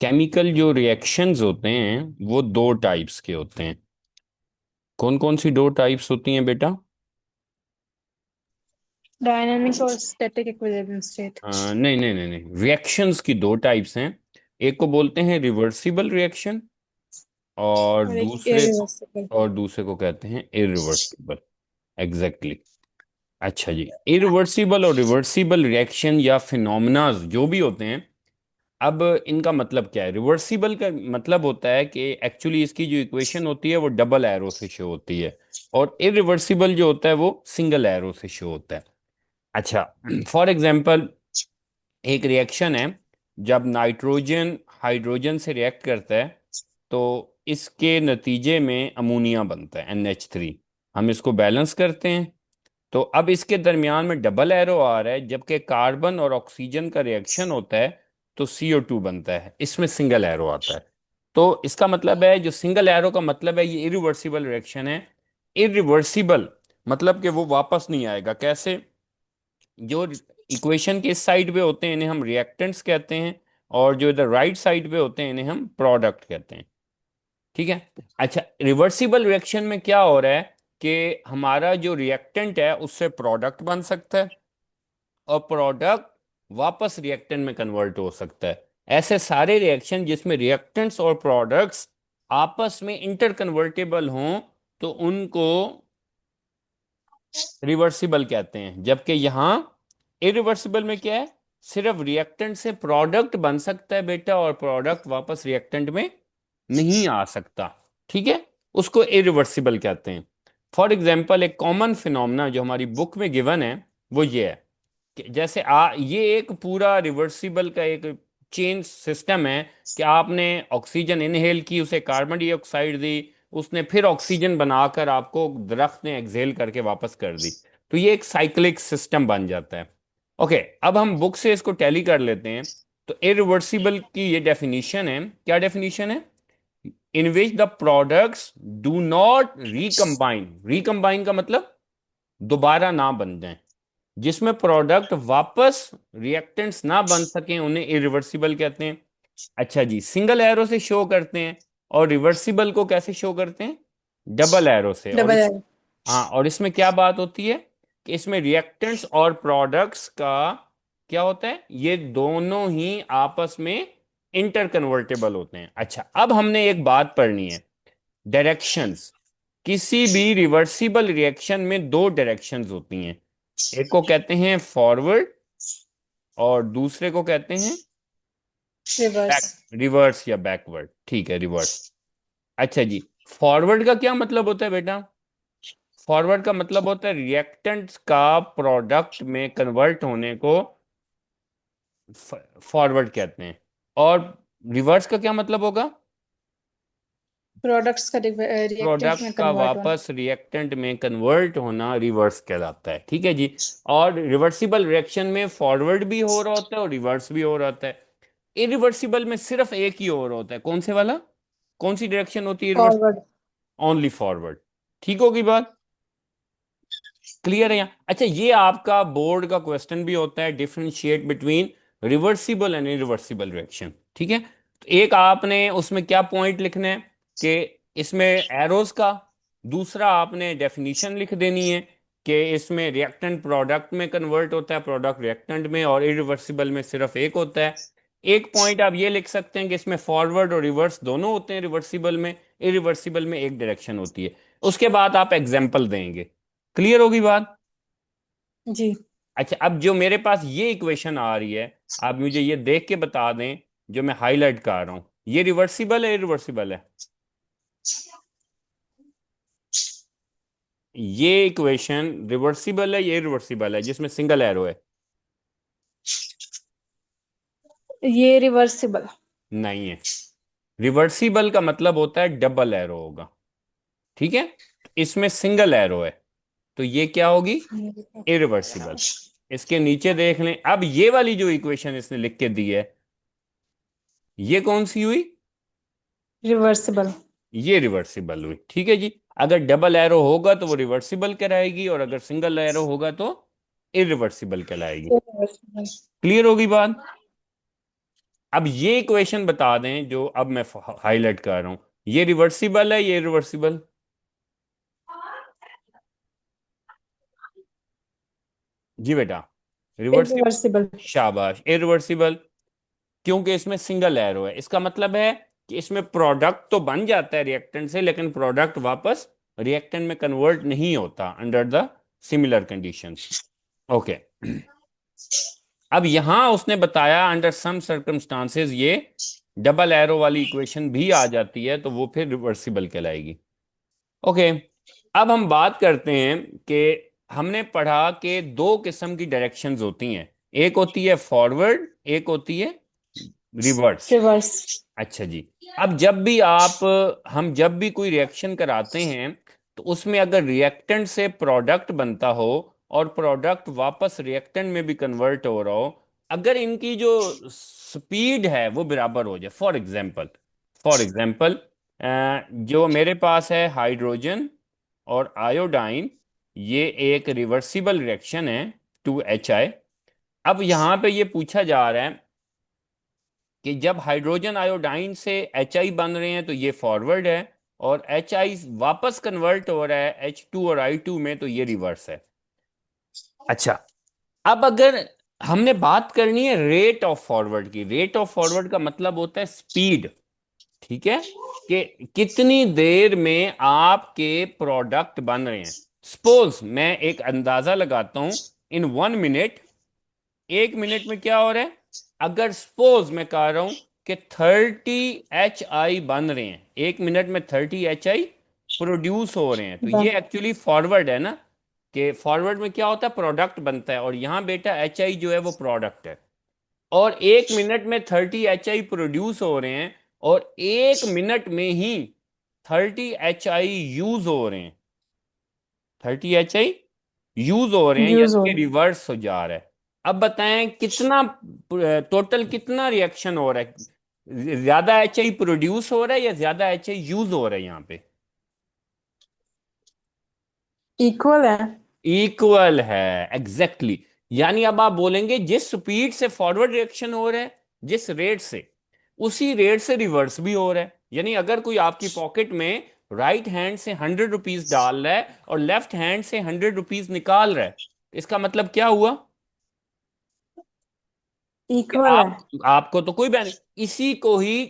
Chemical जो reactions होते हैं वो दो टाइप्स के होते हैं। कौन कौन सी दो टाइप्स होती हैं बेटा? डायनामिक और स्टैटिक इक्विलिब्रियम स्टेट। नहीं नहीं नहीं नहीं, रिएक्शंस की दो टाइप्स हैं। एक को बोलते हैं रिवर्सिबल रिएक्शन, और और एक दूसरे इरिवर्सिबल। और दूसरे को कहते हैं इरिवर्सिबल। एग्जैक्टली। अच्छा जी, इरिवर्सिबल और रिवर्सिबल रिएक्शन या फिनोमेना जो भी होते हैं, अब इनका मतलब क्या है? रिवर्सिबल का मतलब होता है कि एक्चुअली इसकी जो इक्वेशन होती है वो डबल एरो से शो होती है, और इरिवर्सिबल जो होता है वो सिंगल एरो से शो होता है। अच्छा, फॉर एग्जांपल एक रिएक्शन है, जब नाइट्रोजन हाइड्रोजन से रिएक्ट करता है तो इसके नतीजे में अमोनिया बनता है NH3। हम इसको बैलेंस करते हैं, तो अब इसके दरमियान में डबल एरो आ रहा है, जबकि कार्बन और ऑक्सीजन का रिएक्शन होता है तो CO2 बनता है, इसमें सिंगल एरो आता है। तो इसका मतलब है, जो सिंगल एरो का मतलब है, ये इरिवर्सिबल रिएक्शन है। इरिवर्सिबल मतलब कि वो वापस नहीं आएगा। कैसे? जो इक्वेशन के इस साइड पे होते हैं इन्हें हम रिएक्टेंट्स कहते हैं, और जो इधर राइट साइड पे होते हैं इन्हें हम प्रोडक्ट कहते हैं। ठीक है। अच्छा, रिवर्सिबल रिएक्शन में क्या हो रहा है कि हमारा जो रिएक्टेंट है उससे प्रोडक्ट बन सकता है, और प्रोडक्ट वापस रिएक्टेंट में कन्वर्ट हो सकता है। ऐसे सारे रिएक्शन जिसमें रिएक्टेंट्स और प्रोडक्ट्स आपस में इंटर कन्वर्टेबल हों तो उनको रिवर्सिबल कहते हैं। जबकि यहां इरिवर्सिबल में क्या है, सिर्फ रिएक्टेंट से प्रोडक्ट बन सकता है बेटा, और प्रोडक्ट वापस रिएक्टेंट में नहीं आ सकता। ठीक है, उसको इरिवर्सिबल कहते हैं। फॉर एग्जाम्पल, एक कॉमन फिनोमेना जो हमारी बुक में गिवन है वो ये है कि जैसे ये एक पूरा रिवर्सिबल का एक चेन सिस्टम है कि आपने ऑक्सीजन इनहेल की, उसे कार्बन डाइऑक्साइड दी, उसने फिर ऑक्सीजन बनाकर आपको दरख्त ने एक्सहेल करके वापस कर दी। तो ये एक साइक्लिक सिस्टम बन जाता है। ओके, अब हम बुक से इसको टैली कर लेते हैं। तो इरिवर्सिबल की ये डेफिनेशन है। क्या डेफिनेशन है? In which the products do not recombine. Recombine का मतलब दोबारा ना बन जाए, जिसमें प्रोडक्ट वापस रिएक्टेंट्स ना बन सकें उन्हें इरिवर्सिबल कहते हैं। अच्छा जी, सिंगल एरो से शो करते हैं, और रिवर्सिबल को कैसे शो करते हैं? डबल एरो से। और डबल इस एरो। हाँ, और इसमें क्या बात होती है कि इसमें रिएक्टेंट्स और प्रोडक्ट्स का क्या होता है, ये दोनों ही आपस में इंटर कन्वर्टेबल होते हैं। अच्छा, अब हमने एक बात पढ़नी है, डायरेक्शंस। किसी भी रिवर्सिबल रिएक्शन में दो डायरेक्शंस होती हैं। एक को कहते हैं फॉरवर्ड, और दूसरे को कहते हैं रिवर्स। बैक, रिवर्स या बैकवर्ड। ठीक है, रिवर्स। अच्छा जी, फॉरवर्ड का क्या मतलब होता है बेटा? फॉरवर्ड का मतलब होता है रिएक्टेंट्स का प्रोडक्ट में कन्वर्ट होने को फॉरवर्ड कहते हैं। और रिवर्स का क्या मतलब होगा? प्रोडक्ट्स का रिएक्टेंट प्रोडक्ट में का कन्वर्ट होना। वापस रिएक्टेंट में कन्वर्ट होना रिवर्स कहलाता है। ठीक है जी। और रिवर्सिबल रिएक्शन में फॉरवर्ड भी हो रहा होता है और रिवर्स भी हो रहा होता है। इरिवर्सिबल में सिर्फ एक ही हो रहा होता है। कौन से वाला? कौन सी डायरेक्शन होती है रिवर्स? फॉरवर्ड। Only forward. ठीक होगी बात? क्लियर है यहाँ? अच्छा, ये आपका बोर्ड का क्वेश्चन भी होता है, differentiate between reversible and irreversible reaction. ठीक है, तो एक आपने उसमें क्या पॉइंट लिखना है कि इसमें एरोस का, दूसरा आपने डेफिनीशन लिख देनी है कि इसमें रिएक्टेंट प्रोडक्ट में कन्वर्ट होता है, प्रोडक्ट रिएक्टेंट में, और इरिवर्सिबल में सिर्फ एक होता है। एक पॉइंट आप ये लिख सकते हैं कि इसमें फॉरवर्ड और रिवर्स दोनों होते हैं रिवर्सिबल में, इरिवर्सिबल में एक डायरेक्शन होती है। उसके बाद आप एग्जाम्पल देंगे। क्लियर होगी बात? जी। अच्छा, अब जो मेरे पास ये इक्वेशन आ रही है, आप मुझे ये देख के बता दें, जो मैं हाईलाइट कर रहा हूं, ये रिवर्सिबल है इरिवर्सिबल है? ये इक्वेशन रिवर्सिबल है या इरिवर्सिबल है जिसमें सिंगल एरो है? ये रिवर्सिबल। नहीं है। रिवर्सिबल का मतलब होता है डबल एरो होगा। ठीक है, तो इसमें सिंगल एरो है, तो ये क्या होगी? इरिवर्सिबल। इसके नीचे देख लें, अब ये वाली जो इक्वेशन इसने लिख के दी है, ये कौन सी हुई? रिवर्सिबल। ये रिवर्सिबल हुई। ठीक है जी। अगर डबल एरो होगा तो वो रिवर्सिबल कहलाएगी, और अगर सिंगल एरो होगा तो इरिवर्सिबल कहलाएगी। रिवर्सिबल। क्लियर होगी बात? अब ये इक्वेशन बता दें जो अब मैं हाईलाइट कर रहा हूं, ये रिवर्सिबल है, ये रिवर्सिबल? जी बेटा, रिवर्सिबल। इरिवर्सिबल। शाबाश, इरिवर्सिबल। क्योंकि इसमें सिंगल एरो है, इसका मतलब है कि इसमें प्रोडक्ट तो बन जाता है रिएक्टेंट से, लेकिन प्रोडक्ट वापस रिएक्टेंट में कन्वर्ट नहीं होता under the similar conditions. Okay. अब यहां उसने बताया अंडर सम सर्कमस्टांसेस ये डबल एरो वाली इक्वेशन भी आ जाती है, तो वो फिर रिवर्सिबल कहलाएगी। ओके। अब हम बात करते हैं कि हमने पढ़ा कि दो किस्म की डायरेक्शंस होती हैं, एक होती है फॉरवर्ड, एक होती है रिवर्स। रिवर्स। अच्छा जी। अब जब भी आप, हम जब भी कोई रिएक्शन कराते हैं, तो उसमें अगर रिएक्टेंट से प्रोडक्ट बनता हो और प्रोडक्ट वापस रिएक्टेंट में भी कन्वर्ट हो रहा हो, अगर इनकी जो स्पीड है वो बराबर हो जाए, फॉर एग्जांपल जो मेरे पास है हाइड्रोजन और आयोडाइन, ये एक रिवर्सिबल रिएक्शन है, 2HI। अब यहाँ पे ये पूछा जा रहा है कि जब हाइड्रोजन आयोडाइन से HI बन रहे हैं तो ये फॉरवर्ड है, और HI वापस कन्वर्ट हो रहा है H2 और I2 में, तो ये रिवर्स है। अच्छा। अब अगर हमने बात करनी है रेट ऑफ फॉरवर्ड की, रेट ऑफ फॉरवर्ड का मतलब होता है स्पीड। ठीक है, कि कितनी देर में आपके प्रोडक्ट बन रहे हैं। सपोज मैं एक अंदाजा लगाता हूं, इन 1 मिनट, 1 मिनट में क्या हो रहा है? अगर सपोज मैं कह रहा हूं कि 30 HI बन रहे हैं, 1 मिनट में 30 HI प्रोड्यूस हो रहे हैं, तो ये एक्चुअली फॉरवर्ड है ना, कि फॉरवर्ड में क्या होता है, प्रोडक्ट बनता है, और यहां बेटा HI जो है वो प्रोडक्ट है। और 1 मिनट में 30 HI प्रोड्यूस हो रहे हैं, और 1 मिनट में ही 30 HI यूज हो रहे हैं, 30 HI यूज हो रहे हैं, यूज यानी हो। कि रिवर्स हो जा रहा है। अब बताएं कितना, टोटल कितना रिएक्शन हो रहा है? ज्यादा HI प्रोड्यूस हो रहा है या ज्यादा HI यूज हो रहा है यहाँ पे? इक्वल है। इक्वल है, एग्जैक्टली exactly। यानी अब आप बोलेंगे जिस स्पीड से फॉरवर्ड रिएक्शन हो रहा है, जिस रेट से, उसी रेट से रिवर्स भी हो रहा है। यानी अगर कोई आपकी पॉकेट में राइट हैंड से 100 रुपीज डाल रहा है और लेफ्ट हैंड से 100 रुपीज निकाल रहा है, इसका मतलब क्या हुआ? कि इक्वल है। आपको तो कोई बैन, इसी को ही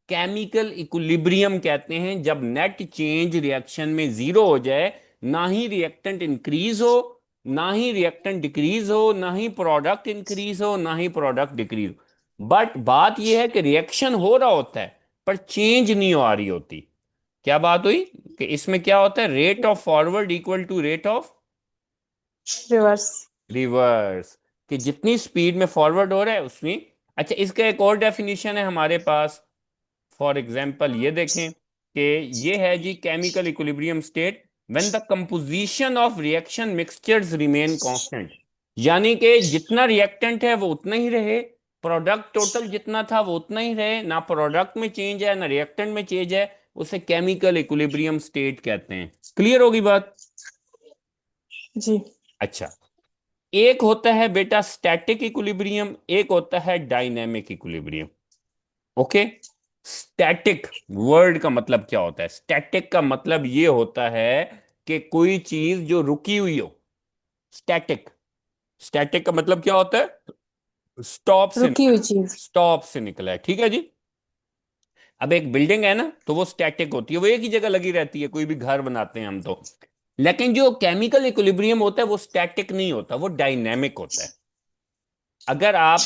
केमिकल इक्विलिब्रियम कहते हैं, जब नेट चेंज रिएक्शन में जीरो हो जाए, ना ही रिएक्टेंट इंक्रीज हो, ना ही रिएक्टेंट डिक्रीज हो, ना ही प्रोडक्ट इंक्रीज हो, ना ही प्रोडक्ट डिक्रीज हो। बट बात यह है कि रिएक्शन हो रहा होता है पर चेंज नहीं आ रही होती। क्या बात हुई? कि इसमें क्या होता है, rate of forward equal to rate of reverse. Reverse, कि जितनी स्पीड में फॉरवर्ड हो रहा है उसमें। अच्छा, इसका एक और डेफिनेशन है हमारे पास। फॉर एग्जांपल ये देखें कि ये है जी chemical equilibrium state when the composition of reaction mixtures remain constant. यानी कि जितना रिएक्टेंट है वो उतना ही रहे, प्रोडक्ट टोटल जितना था वो उतना ही रहे, ना प्रोडक्ट में चेंज है ना रिएक्टेंट में चेंज है, उसे केमिकल इक्विलिब्रियम स्टेट कहते हैं। क्लियर होगी बात? जी। अच्छा। एक होता है बेटा स्टैटिक इक्विलिब्रियम, एक होता है dynamic equilibrium. Okay. Static word का मतलब क्या होता है? स्टैटिक का मतलब ये होता है कि कोई चीज जो रुकी हुई हो, स्टैटिक। स्टैटिक का मतलब क्या होता है? स्टॉप से रुकी निकला, हुई चीज। स्टॉप से निकला है, ठीक है जी। अब एक बिल्डिंग है ना, तो वो स्टैटिक होती है, वो एक ही जगह लगी रहती है, कोई भी घर बनाते हैं हम तो। लेकिन जो केमिकल इक्विलिब्रियम होता है वो स्टैटिक नहीं होता, वो डायनेमिक होता है। अगर आप,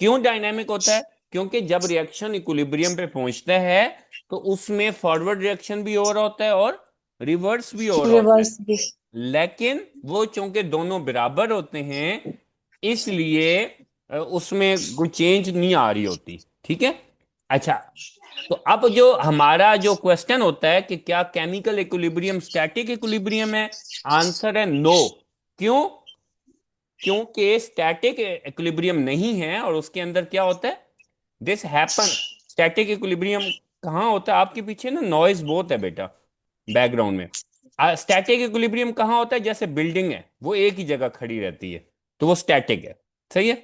क्यों डायनेमिक होता है? क्योंकि जब रिएक्शन इक्विलिब्रियम पे पहुंचता है, तो उसमें फॉरवर्ड रिएक्शन भी हो रहा होता है और रिवर्स भी हो रहा होता है। रिवर्स भी। लेकिन वो चूंकि दोनों बराबर होते हैं, इसलिए उसमें कोई चेंज नहीं आ रही होती, ठीक है। अच्छा, तो अब जो हमारा जो क्वेश्चन होता है कि क्या केमिकल इक्विलिब्रियम स्टैटिक इक्विलिब्रियम है, आंसर है नो। क्यों? क्योंकि स्टैटिक इक्विलिब्रियम नहीं है, और उसके अंदर क्या होता है, दिस हैपन। स्टैटिक इक्विलिब्रियम कहाँ होता है? आपके पीछे ना नॉइज बहुत है बेटा, बैकग्राउंड में। स्टैटिक इक्विलिब्रियम कहाँ होता है? जैसे बिल्डिंग है, वो एक ही जगह खड़ी रहती है, तो वो स्टैटिक है। सही है।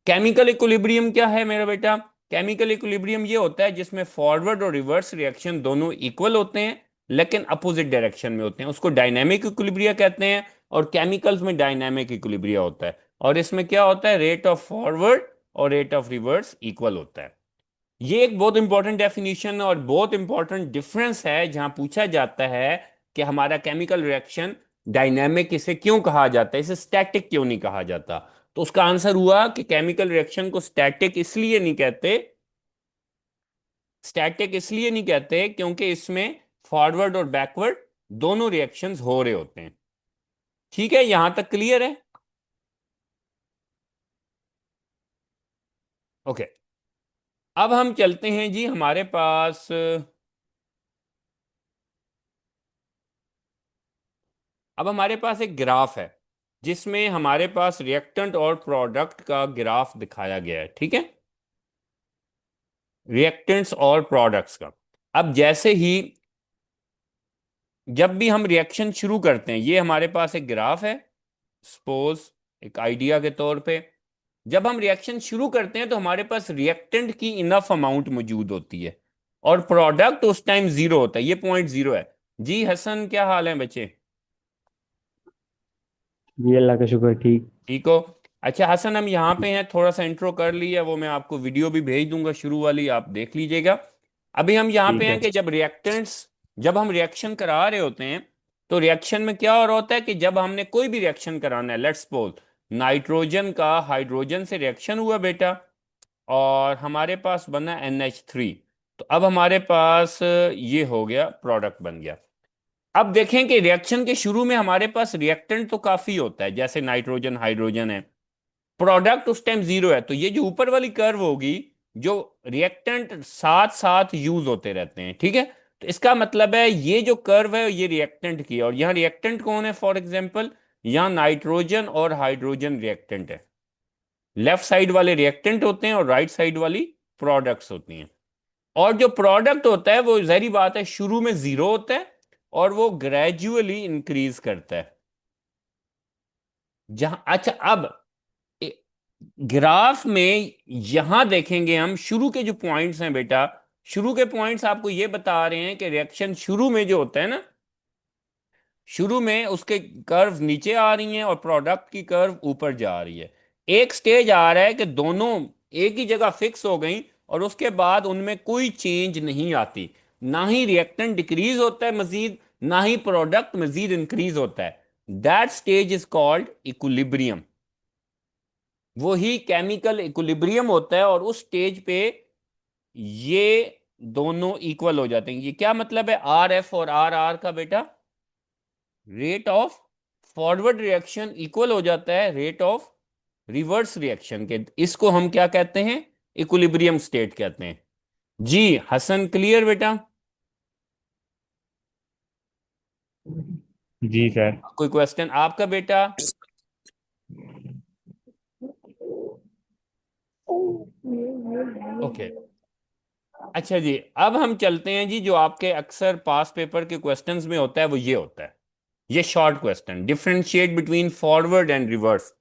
केमिकल इक्विलिब्रियम क्या है मेरा बेटा? केमिकल इक्विलिब्रियम ये होता है जिसमें फॉरवर्ड और रिवर्स रिएक्शन दोनों इक्वल होते हैं लेकिन अपोजिट डायरेक्शन में होते हैं, उसको डायनामिक इक्विलिब्रिया कहते हैं। और केमिकल्स में डायनामिक इक्विलिब्रिया होता है, और इसमें क्या होता है, रेट ऑफ फॉरवर्ड और रेट ऑफ रिवर्स इक्वल होता है। ये एक बहुत इंपॉर्टेंट डेफिनेशन और बहुत इंपॉर्टेंट डिफरेंस है जहां पूछा जाता है कि हमारा केमिकल रिएक्शन डायनामिक इसे क्यों कहा जाता है, इसे स्टैटिक क्यों नहीं कहा जाता। तो उसका आंसर हुआ कि केमिकल रिएक्शन को स्टैटिक इसलिए नहीं कहते, स्टैटिक इसलिए नहीं कहते क्योंकि इसमें फॉरवर्ड और बैकवर्ड दोनों रिएक्शंस हो रहे होते हैं। ठीक है, यहां तक क्लियर है? ओके, अब हम चलते हैं जी, हमारे पास अब हमारे पास एक ग्राफ है जिसमें हमारे पास रिएक्टेंट और प्रोडक्ट का ग्राफ दिखाया गया है। ठीक है, रिएक्टेंट्स और प्रोडक्ट्स का। अब जैसे ही जब भी हम रिएक्शन शुरू करते हैं, ये हमारे पास एक ग्राफ है, सपोज एक आइडिया के तौर पे। जब हम रिएक्शन शुरू करते हैं तो हमारे पास रिएक्टेंट की इनफ अमाउंट मौजूद होती है और प्रोडक्ट उस टाइम जीरो होता है, ये पॉइंट जीरो है। जी हसन, क्या हाल है बच्चे? जी अल्लाह का शुक्र, ठीक। ठीक हो? अच्छा हसन, हम यहाँ पे हैं, थोड़ा सा इंट्रो कर लिया, वो मैं आपको वीडियो भी भेज दूंगा शुरू वाली, आप देख लीजिएगा। अभी हम यहाँ पे ठीक हैं है। कि जब हम रिएक्शन करा रहे होते हैं तो रिएक्शन में क्या हो रहा होता है कि जब हमने कोई भी रिएक्शन कराना है, लेट्स सपोज नाइट्रोजन का हाइड्रोजन से रिएक्शन हुआ बेटा, और हमारे पास बना NH3। तो अब हमारे पास ये हो गया, प्रोडक्ट बन गया। अब देखें कि रिएक्शन के शुरू में हमारे पास रिएक्टेंट तो काफी होता है, जैसे नाइट्रोजन हाइड्रोजन है, प्रोडक्ट उस टाइम जीरो है। तो ये जो ऊपर वाली कर्व होगी, जो रिएक्टेंट साथ साथ यूज होते रहते हैं, ठीक है। तो इसका मतलब है ये जो कर्व है ये रिएक्टेंट की है, और यहाँ रिएक्टेंट कौन है, फॉर एग्जाम्पल यहाँ नाइट्रोजन और हाइड्रोजन रिएक्टेंट है। लेफ्ट साइड वाले रिएक्टेंट होते हैं और राइट साइड वाली प्रोडक्ट्स होती हैं। और जो प्रोडक्ट होता है वो जहरी बात है शुरू में जीरो होता है और वो ग्रेजुअली इंक्रीज करता है। जहां अच्छा, अब ग्राफ में यहां देखेंगे हम शुरू के जो पॉइंट्स हैं बेटा, शुरू के पॉइंट्स आपको ये बता रहे हैं कि रिएक्शन शुरू में जो होता है ना, शुरू में उसके कर्व नीचे आ रही हैं और प्रोडक्ट की कर्व ऊपर जा रही है। एक स्टेज आ रहा है कि दोनों एक ही जगह फिक्स हो गई और उसके बाद उनमें कोई चेंज नहीं आती, ना ही रिएक्टेंट डिक्रीज होता है मजीद, ना ही प्रोडक्ट मजीद इंक्रीज होता है। That stage is called equilibrium. वो ही केमिकल इक्विलिब्रियम होता है, और उस स्टेज पे ये दोनों इक्वल हो जाते हैं। ये क्या मतलब है, RF और RR का बेटा, rate of forward reaction equal हो जाता है रेट ऑफ रिवर्स रिएक्शन के। इसको हम क्या कहते हैं, इक्विलिब्रियम स्टेट कहते हैं। जी हसन, क्लियर बेटा? जी सर। कोई क्वेश्चन आपका बेटा? ओके, अच्छा जी, अब हम चलते हैं जी, जो आपके अक्सर पास पेपर के क्वेश्चंस में होता है वो ये होता है, ये short question, differentiate between forward and reverse.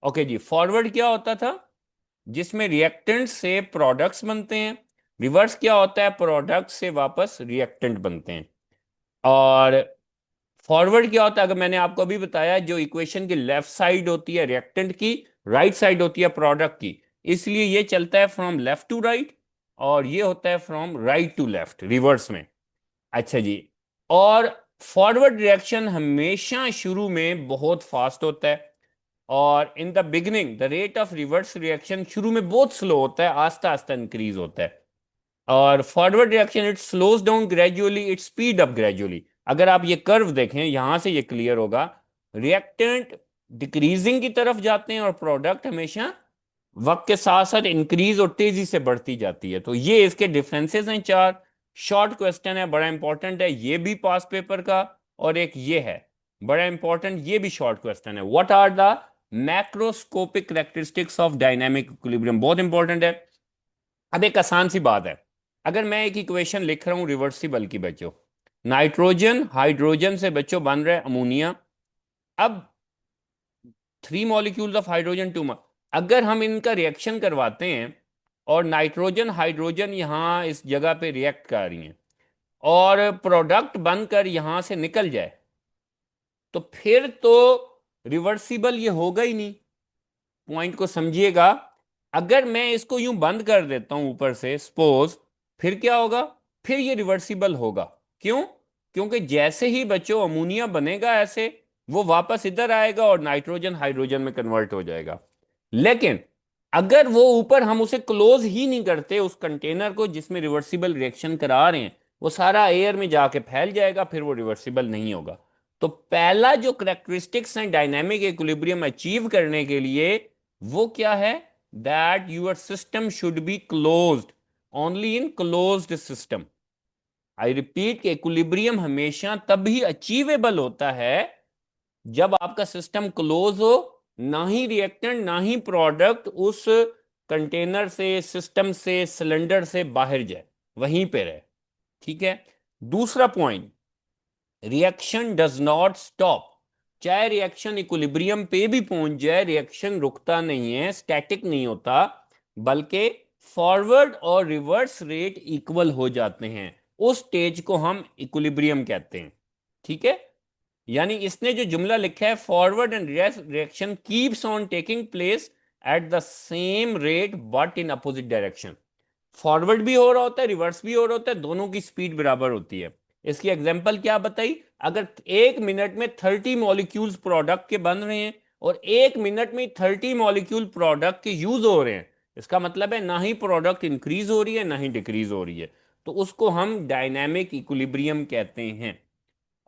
Okay जी, फॉरवर्ड क्या होता था, जिसमें रिएक्टेंट से प्रोडक्ट्स बनते हैं। रिवर्स क्या होता है, प्रोडक्ट से वापस रिएक्टेंट बनते हैं। और फॉरवर्ड क्या होता है, अगर मैंने आपको अभी बताया, जो इक्वेशन की लेफ्ट साइड होती है रिएक्टेंट की, राइट साइड होती है प्रोडक्ट की, इसलिए ये चलता है फ्रॉम लेफ्ट टू राइट, और ये होता है from right to left, reverse में। अच्छा जी, और फॉरवर्ड रिएक्शन हमेशा शुरू में बहुत फास्ट होता है, और in the beginning the rate of reverse reaction शुरू में बहुत स्लो होता है, आस्ता आस्ता इंक्रीज होता है। और forward reaction it slows down gradually, it speed up gradually. अगर आप ये कर्व देखें यहां से ये क्लियर होगा, रिएक्टेंट डिक्रीजिंग की तरफ जाते हैं और प्रोडक्ट हमेशा वक्त के साथ साथ इंक्रीज और तेजी से बढ़ती जाती है। तो ये इसके डिफरेंसेस हैं चार। शॉर्ट क्वेश्चन है, बड़ा इंपॉर्टेंट है, ये भी पास पेपर का, और एक ये है बड़ा इंपॉर्टेंट, ये भी शॉर्ट क्वेश्चन है, what are the macroscopic characteristics of dynamic equilibrium, बहुत इंपॉर्टेंट है। अब एक आसान सी बात है, अगर मैं एक इक्वेशन लिख रहा हूं रिवर्सिबल की बच्चों, नाइट्रोजन हाइड्रोजन से बच्चों बन रहा है अमोनिया। अब 3 मॉलिक्यूल्स ऑफ हाइड्रोजन, 2, अगर हम इनका रिएक्शन करवाते हैं और नाइट्रोजन हाइड्रोजन यहाँ इस जगह पे रिएक्ट कर रही हैं और प्रोडक्ट बनकर यहां से निकल जाए, तो फिर तो रिवर्सिबल ये होगा ही नहीं। पॉइंट को समझिएगा। अगर मैं इसको यूं बंद कर देता हूं ऊपर से सपोज, फिर क्या होगा? फिर ये रिवर्सिबल होगा। क्यों? क्योंकि जैसे ही बच्चों अमोनिया बनेगा ऐसे, वो वापस इधर आएगा और नाइट्रोजन हाइड्रोजन में कन्वर्ट हो जाएगा। लेकिन अगर वो ऊपर हम उसे क्लोज ही नहीं करते, उस कंटेनर को जिसमें रिवर्सिबल रिएक्शन करा रहे हैं, वो सारा एयर में जाके फैल जाएगा, फिर वो रिवर्सिबल नहीं होगा। तो पहला जो करेक्टरिस्टिक्स हैं डायनामिक इक्विलिब्रियम अचीव करने के लिए, वो क्या है? That your system should be closed, only in closed system. I repeat कि इक्विलिब्रियम हमेशा तभी अचीवेबल होता है जब आपका सिस्टम क्लोज हो, ना ही रिएक्टेंट ना ही प्रोडक्ट उस कंटेनर से, सिस्टम से, सिलेंडर से बाहर जाए, वहीं पे रहे। ठीक है। दूसरा point, reaction does not stop. चाहे रिएक्शन इक्विलिब्रियम पे भी पहुंच जाए, रिएक्शन रुकता नहीं है, स्टैटिक नहीं होता, बल्कि फॉरवर्ड और रिवर्स रेट इक्वल हो जाते हैं। उस स्टेज को हम इक्विलिब्रियम कहते हैं। ठीक है। यानी इसने जो जुमला लिखा है, forward and reaction keeps on taking place at the same rate but in opposite direction. Forward भी हो रहा होता है, रिवर्स भी हो रहा होता है, दोनों की स्पीड बराबर होती है। इसकी एग्जांपल क्या बताई? अगर 1 मिनट में 30 मॉलिक्यूल्स प्रोडक्ट के बन रहे हैं और 1 मिनट में 30 मॉलिक्यूल प्रोडक्ट के यूज हो रहे हैं, इसका मतलब है ना ही प्रोडक्ट इंक्रीज हो रही है ना ही डिक्रीज हो रही है, तो उसको हम डायनामिक इक्विलिब्रियम कहते हैं।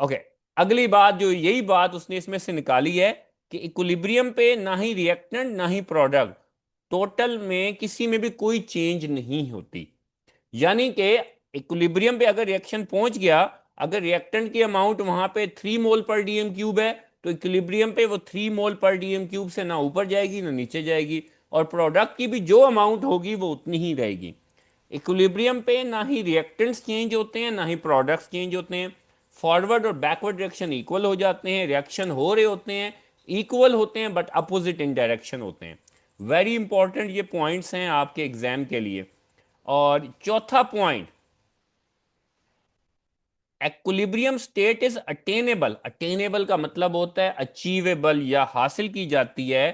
ओके। अगली बात, जो यही बात उसने इसमें से निकाली है कि इक्विलिब्रियम पे ना ही रिएक्टेंट ना ही प्रोडक्ट, टोटल में किसी में भी कोई चेंज नहीं होती। यानी कि इक्विलिब्रियम पे अगर रिएक्शन पहुंच गया, अगर रिएक्टेंट की अमाउंट वहां पे 3 मोल पर डीएम क्यूब है, तो इक्विलिब्रियम पे वो 3 मोल पर डीएम क्यूब से ना ऊपर जाएगी ना नीचे जाएगी, और प्रोडक्ट की भी जो अमाउंट होगी वो उतनी ही रहेगी। इक्विलिब्रियम पे ना ही रिएक्टेंट्स चेंज होते हैं ना ही प्रोडक्ट्स चेंज होते हैं। फॉरवर्ड और बैकवर्ड रिएक्शन इक्वल हो जाते हैं, रिएक्शन हो रहे होते हैं, इक्वल होते हैं, बट अपोजिट इन डायरेक्शन होते हैं। वेरी इंपॉर्टेंट ये पॉइंट्स हैं आपके एग्जाम के लिए। और चौथा point, equilibrium state is attainable. Attainable का मतलब होता है अचीवेबल या हासिल की जाती है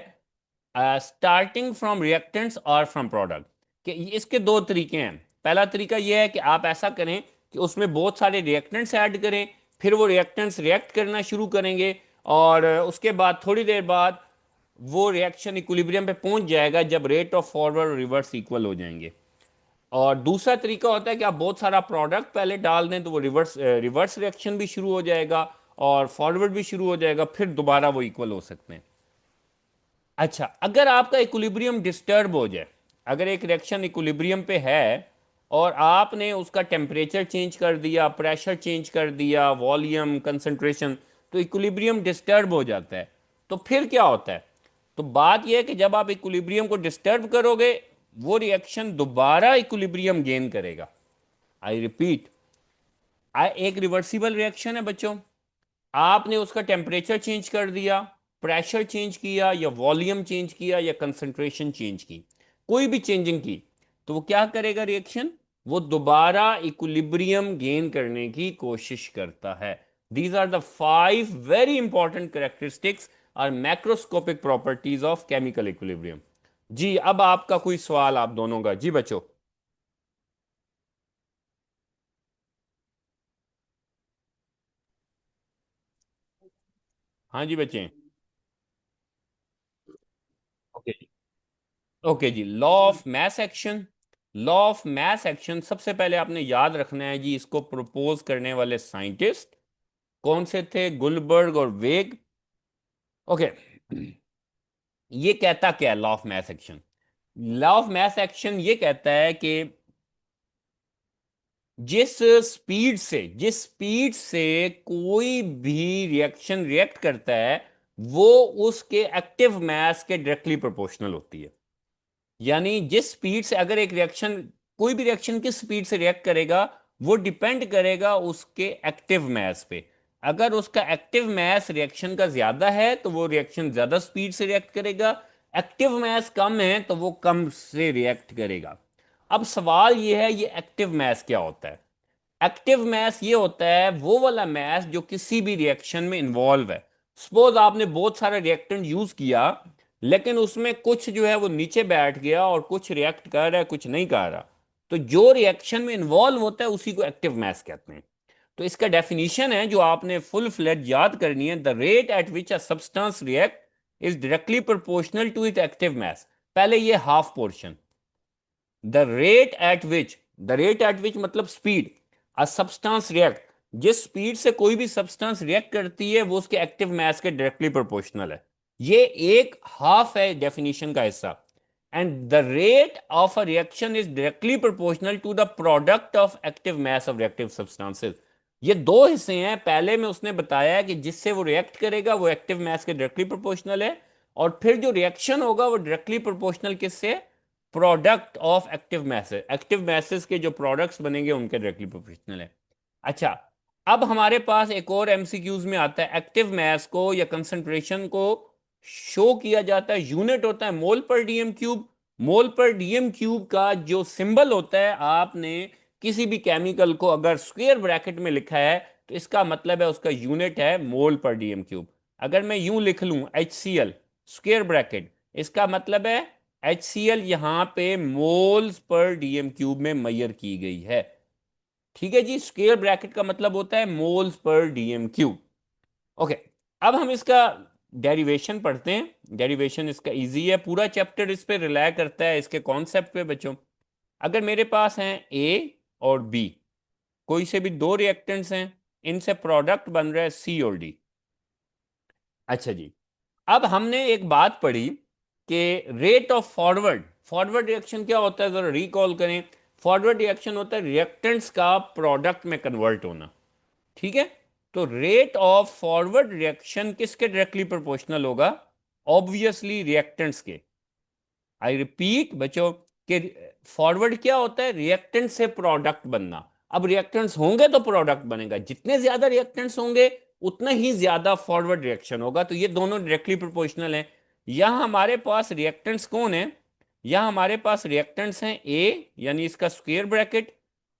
स्टार्टिंग फ्रॉम रिएक्टेंट्स और फ्रॉम प्रोडक्ट। कि इसके दो तरीके हैं। पहला तरीका यह है कि आप ऐसा करें कि उसमें बहुत सारे रिएक्टेंट्स ऐड करें, फिर वो रिएक्टेंट्स रिएक्ट करना शुरू करेंगे, और उसके बाद थोड़ी देर बाद वो रिएक्शन इक्विलिब्रियम पे पहुंच जाएगा जब रेट ऑफ फॉरवर्ड और रिवर्स इक्वल हो जाएंगे। और दूसरा तरीका होता है कि आप बहुत सारा प्रोडक्ट पहले डाल दें, तो वो रिवर्स रिवर्स रिएक्शन भी शुरू हो जाएगा और फॉरवर्ड भी शुरू हो जाएगा, फिर दोबारा वो इक्वल हो सकते हैं। अच्छा, अगर आपका इक्विलिब्रियम डिस्टर्ब हो जाए, अगर एक रिएक्शन इक्विलिब्रियम पे है और आपने उसका टेम्परेचर चेंज कर दिया, प्रेशर चेंज कर दिया, वॉल्यूम, कंसंट्रेशन, तो इक्विलिब्रियम डिस्टर्ब हो जाता है। तो फिर क्या होता है? तो बात यह है कि जब आप इक्विलिब्रियम को डिस्टर्ब करोगे, वो रिएक्शन दोबारा इक्विलिब्रियम गेन करेगा। आई रिपीट, एक रिवर्सिबल रिएक्शन है बच्चों। आपने उसका टेम्परेचर चेंज कर दिया, प्रेशर चेंज किया, या वॉल्यूम चेंज किया, या कंसंट्रेशन चेंज की, कोई भी चेंजिंग की, तो वो क्या करेगा रिएक्शन? वो दोबारा इक्विलिब्रियम गेन करने की कोशिश करता है। These are the 5 very important characteristics और macroscopic properties of chemical equilibrium. जी, अब आपका कोई सवाल आप दोनों का? जी बच्चों। हाँ जी बच्चे। ओके। ओके जी, law of mass action. Law of mass action सबसे पहले आपने याद रखना है जी, इसको प्रपोज करने वाले साइंटिस्ट कौन से थे? गुलबर्ग और वेग। ओके। ये कहता क्या है law of mass action? Law of mass action ये कहता है कि जिस स्पीड से कोई भी रिएक्शन रिएक्ट करता है, वो उसके एक्टिव मैस के डायरेक्टली प्रोपोर्शनल होती है। यानी जिस स्पीड से अगर एक रिएक्शन, कोई भी रिएक्शन किस स्पीड से रिएक्ट करेगा, वो डिपेंड करेगा उसके एक्टिव मैस पे। अगर उसका एक्टिव मैस रिएक्शन का ज्यादा है तो वो रिएक्शन ज्यादा स्पीड से रिएक्ट करेगा, एक्टिव मैस कम है तो वो कम से रिएक्ट करेगा। अब सवाल ये है, ये एक्टिव मैस क्या होता है? एक्टिव मैस ये होता है वो वाला मैस जो किसी भी रिएक्शन में इन्वॉल्व है। सपोज आपने बहुत सारा रिएक्टेंट यूज किया, लेकिन उसमें कुछ जो है वो नीचे बैठ गया और कुछ रिएक्ट कर रहा है, कुछ नहीं कर रहा। तो जो रिएक्शन में इन्वॉल्व होता है उसी को एक्टिव मैस कहते हैं। तो इसका डेफिनेशन है जो आपने फुल फ्लेज याद करनी है, the rate at which a substance react is directly proportional to it active mass. पहले ये half portion, the rate at which मतलब स्पीड, अ सब्सटेंस रिएक्ट, जिस स्पीड से कोई भी सब्सटेंस रिएक्ट करती है वो उसके एक्टिव मास के डायरेक्टली प्रोपोर्शनल है। ये एक हाफ है डेफिनेशन का हिस्सा। And the rate of a reaction is directly proportional to the product of active mass of reactive substances. ये दो हिस्से हैं। पहले में उसने बताया कि जिससे वो रिएक्ट करेगा वो एक्टिव मास के डायरेक्टली प्रोपोर्शनल है, और फिर जो रिएक्शन होगा वो डायरेक्टली प्रोपोर्शनल किससे? Product of active message. Active message के जो प्रोडक्ट्स बनेंगे उनके डायरेक्टली प्रोपोर्शनल है। अच्छा, अब हमारे पास एक और एमसीक्यूज में आता है, एक्टिव मैस को या कंसंट्रेशन को शो किया जाता है, यूनिट होता है मोल पर डीएम क्यूब। मोल पर डीएम क्यूब का जो सिंबल होता है, आपने किसी भी केमिकल को अगर स्क्वायर ब्रैकेट में लिखा है तो इसका मतलब है उसका यूनिट है मोल पर डीएम क्यूब। अगर मैं यूं लिख लूं HCl स्क्वायर ब्रैकेट, इसका मतलब है HCl यहां पे मोल्स पर डीएम क्यूब में मेजर की गई है। ठीक है जी, स्क्वायर ब्रैकेट का मतलब होता है moles per DM cube. Okay, अब हम इसका डेरिवेशन पढ़ते हैं। डेरिवेशन इसका इजी है, पूरा चैप्टर इस पे रिलाय करता है इसके कॉन्सेप्ट पे बच्चों। अगर मेरे पास हैं ए और बी, कोई से भी दो रिएक्टेंट्स हैं, इनसे प्रोडक्ट बन रहा है सी और डी। अच्छा जी, अब हमने एक बात पढ़ी कि rate of forward, forward reaction क्या होता है जरा रिकॉल करें। फॉरवर्ड रिएक्शन होता है रिएक्टेंट्स का प्रोडक्ट में कन्वर्ट होना। ठीक है, तो रेट ऑफ फॉरवर्ड रिएक्शन किसके डायरेक्टली प्रोपोर्शनल होगा? ऑब्वियसली रिएक्टेंट्स के। आई रिपीट बच्चों कि फॉरवर्ड क्या होता है? रिएक्टेंट से प्रोडक्ट बनना। अब रिएक्टेंट्स होंगे तो प्रोडक्ट बनेगा, जितने ज्यादा रिएक्टेंट्स होंगे उतना ही ज्यादा फॉरवर्ड रिएक्शन होगा। तो ये दोनों डायरेक्टली प्रोपोर्शनल हैं। यहां हमारे पास रिएक्टेंट्स कौन है? यहां हमारे पास रिएक्टेंट्स हैं ए, यानी इसका square bracket.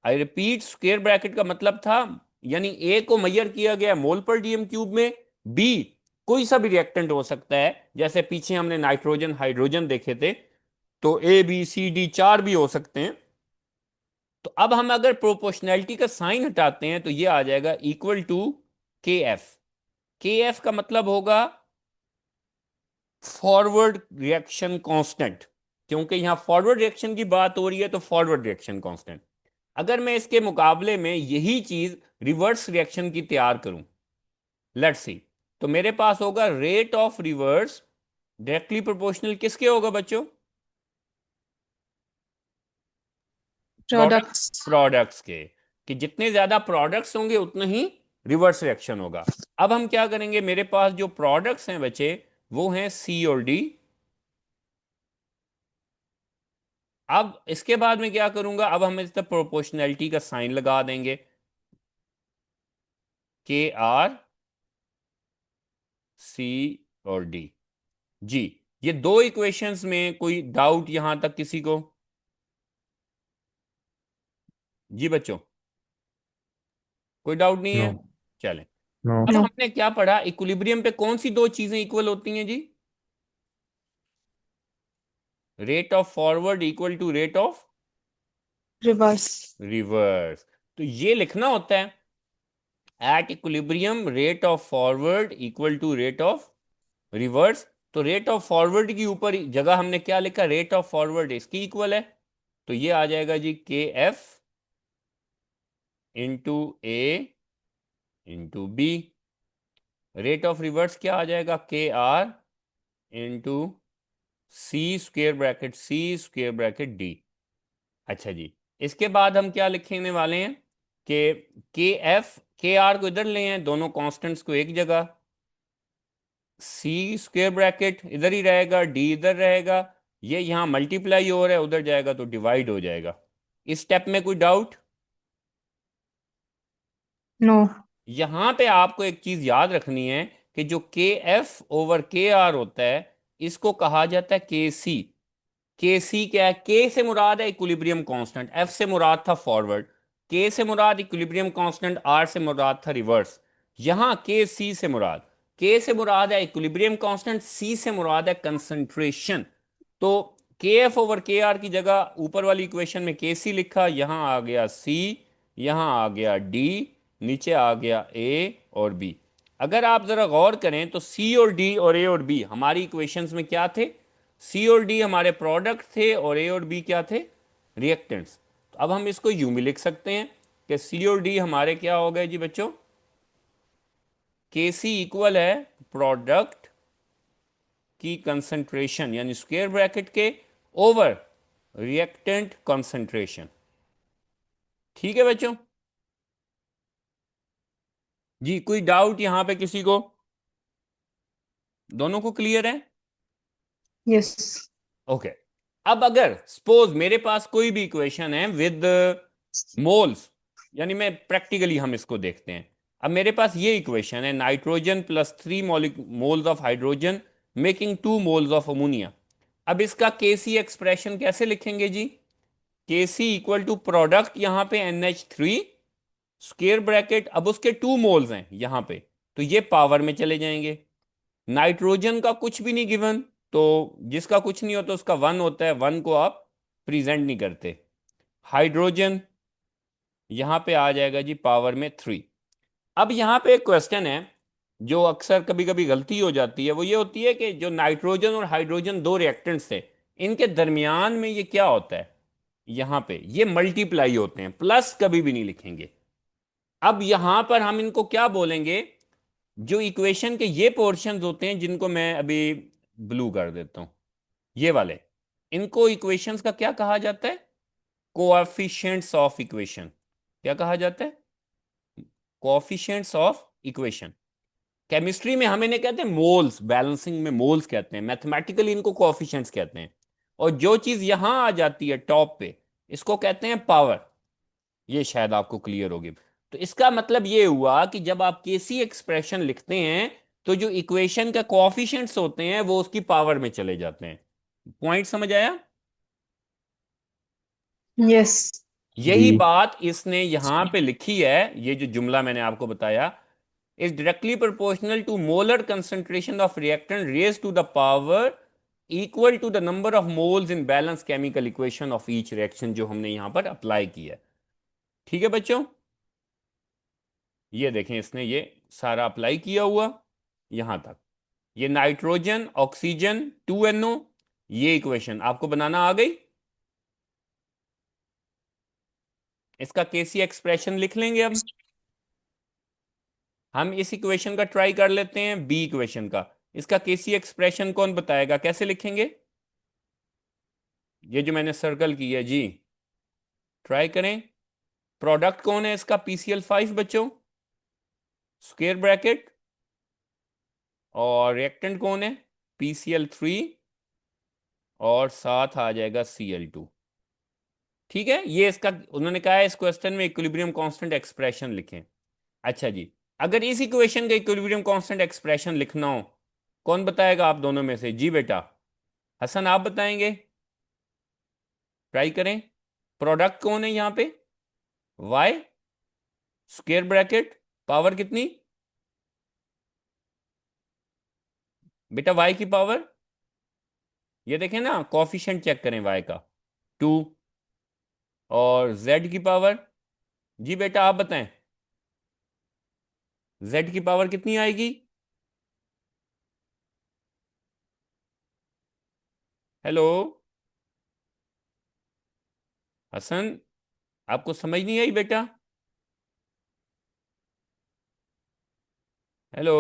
I repeat, square bracket का मतलब था यानी ए को मेजर किया गया मोल पर डीएम क्यूब में। बी कोई सा भी रिएक्टेंट हो सकता है, जैसे पीछे हमने नाइट्रोजन हाइड्रोजन देखे थे, तो ए बी सी डी चार भी हो सकते हैं। तो अब हम अगर प्रोपोर्शनैलिटी का साइन हटाते हैं तो ये आ जाएगा इक्वल टू के एफ। के एफ का मतलब होगा फॉरवर्ड रिएक्शन कांस्टेंट, क्योंकि यहां फॉरवर्ड रिएक्शन की बात हो रही है तो फॉरवर्ड रिएक्शन कांस्टेंट। अगर मैं इसके मुकाबले में यही चीज रिवर्स रिएक्शन की तैयार करूं, लेट्स सी, तो मेरे पास होगा rate of reverse directly proportional किसके होगा बच्चों? Product, products. प्रोडक्ट्स के। कि जितने ज्यादा प्रोडक्ट्स होंगे उतना ही रिवर्स रिएक्शन होगा। अब हम क्या करेंगे, मेरे पास जो प्रोडक्ट्स हैं बचे वो हैं सी और डी। अब इसके बाद में क्या करूंगा, अब हम इस तरह प्रोपोर्शनैलिटी का साइन लगा देंगे, के आर सी और डी। जी, ये दो इक्वेशंस में कोई डाउट यहां तक किसी को? जी बच्चों, कोई डाउट नहीं नो। है? चलें, नो। अब नो। हमने क्या पढ़ा, इक्विलिब्रियम पे कौन सी दो चीजें इक्वल होती हैं जी? Rate of forward equal to rate of reverse. Reverse. तो ये लिखना होता है, at equilibrium rate of forward equal to rate of reverse. तो रेट ऑफ फॉरवर्ड की ऊपर जगह हमने क्या लिखा, रेट ऑफ फॉरवर्ड इसकी इक्वल है। तो ये आ जाएगा जी K F into A into B. Rate of reverse क्या आ जाएगा, K R into C square bracket C square bracket D. अच्छा जी, इसके बाद हम क्या लिखने वाले हैं के एफ, के आर को इधर ले आए, दोनों कांस्टेंट्स को एक जगह, सी स्क्वेयर ब्रैकेट इधर ही रहेगा, डी इधर रहेगा, ये यहां मल्टीप्लाई हो रहा है उधर जाएगा तो डिवाइड हो जाएगा। इस स्टेप में कोई डाउट? नो। यहां पे आपको एक चीज याद रखनी है कि जो के एफ ओवर के आर होता है इसको कहा जाता है के सी। के सी क्या है? के से मुराद है इक्विलिब्रियम कांस्टेंट, एफ से मुराद था फॉरवर्ड, के से मुराद इक्विलिब्रियम कांस्टेंट, आर से मुराद था रिवर्स। यहां के सी से मुराद, के से मुराद है इक्विलिब्रियम कांस्टेंट, सी से मुराद है कंसंट्रेशन। तो के एफ ओवर के आर की जगह ऊपर वाली इक्वेशन में के सी लिखा, यहां आ गया सी, यहां आ गया डी, नीचे आ गया ए और बी। अगर आप जरा गौर करें तो सी और डी और ए और बी हमारी इक्वेशंस में क्या थे? सी और डी हमारे प्रोडक्ट थे और ए और बी क्या थे? रिएक्टेंट्स। तो अब हम इसको यूं भी लिख सकते हैं कि सी और डी हमारे क्या हो गए जी बच्चों? के सी इक्वल है प्रोडक्ट की कंसंट्रेशन यानी स्क्वायर ब्रैकेट के ओवर रिएक्टेंट कंसंट्रेशन। ठीक है बच्चों? जी कोई डाउट यहां पे किसी को? दोनों को क्लियर है? यस। ओके। अब अगर सपोज मेरे पास कोई भी इक्वेशन है विद मोल्स, यानी मैं प्रैक्टिकली हम इसको देखते हैं। अब मेरे पास ये इक्वेशन है, nitrogen plus 3 moles of hydrogen making 2 moles of ammonia. अब इसका केसी एक्सप्रेशन कैसे लिखेंगे जी? केसी इक्वल टू प्रोडक्ट यहां पे NH3 स्क्वायर ब्रैकेट, अब उसके 2 मोल्स हैं यहां पे, तो ये पावर में चले जाएंगे। नाइट्रोजन का कुछ भी नहीं गिवन, तो जिसका कुछ नहीं होता उसका 1 होता है, 1 को आप प्रेजेंट नहीं करते। हाइड्रोजन यहां पे आ जाएगा जी पावर में 3। अब यहां पे एक क्वेश्चन है जो अक्सर कभी कभी गलती हो जाती है, वो ये होती है कि जो नाइट्रोजन और हाइड्रोजन दो रिएक्टेंट्स थे, इनके दरमियान में ये क्या होता है? यहां पे ये मल्टीप्लाई होते हैं, प्लस कभी भी नहीं लिखेंगे। अब यहां पर हम इनको क्या बोलेंगे? जो इक्वेशन के ये पोर्शंस होते हैं जिनको मैं अभी ब्लू कर देता हूं, ये वाले, इनको इक्वेशंस का क्या कहा जाता है? Coefficients of equation. क्या कहा जाता है? Coefficients of equation. केमिस्ट्री में हम इन्हें कहते हैं मोल्स, बैलेंसिंग में मोल्स कहते हैं, मैथमेटिकली इनको कोएफिशिएंट्स कहते हैं। और जो चीज यहां आ जाती है टॉप पे, इसको कहते हैं पावर। ये शायद आपको क्लियर होगी। तो इसका मतलब ये हुआ कि जब आप केसी एक्सप्रेशन लिखते हैं तो जो इक्वेशन का कोएफिशिएंट्स होते हैं वो उसकी पावर में चले जाते हैं। पॉइंट समझ आया? यस। यही जी। बात इसने यहां पे लिखी है, ये जो जुमला मैंने आपको बताया, is directly proportional to molar concentration of reactant raise to the power equal to the number of moles in balance chemical equation of each reaction, जो हमने यहां पर अप्लाई किया है। ठीक है बच्चों? ये देखें इसने ये सारा अप्लाई किया हुआ यहां तक। ये नाइट्रोजन ऑक्सीजन 2NO, ये इक्वेशन आपको बनाना आ गई। इसका केसी एक्सप्रेशन लिख लेंगे अब। हम इस इक्वेशन का ट्राई कर लेते हैं, बी इक्वेशन का। इसका केसी एक्सप्रेशन कौन बताएगा, कैसे लिखेंगे? ये जो मैंने सर्कल किया जी, ट्राई करें। प्रोडक्ट कौन है इसका? PCl5 बच्चों, स्क्वायर ब्रैकेट। और रिएक्टेंट कौन है? PCl3, और साथ आ जाएगा Cl2। ठीक है, ये इसका उन्होंने कहा है इस क्वेश्चन में इक्विलिब्रियम कांस्टेंट एक्सप्रेशन लिखें। अच्छा जी, अगर इस इक्वेशन का इक्विलिब्रियम कांस्टेंट एक्सप्रेशन लिखना हो, कौन बताएगा आप दोनों में से? जी बेटा, हसन आप बताएंगे? ट्राई करें। प्रोडक्ट कौन है यहां पे? वाई स्क्वायर ब्रैकेट, पावर कितनी बेटा? वाई की पावर, ये देखें ना, कॉफिशिएंट चेक करें वाई का, 2। और जेड की पावर, जी बेटा आप बताएं, जेड की पावर कितनी आएगी? हेलो हसन, आपको समझ नहीं आई बेटा? हेलो।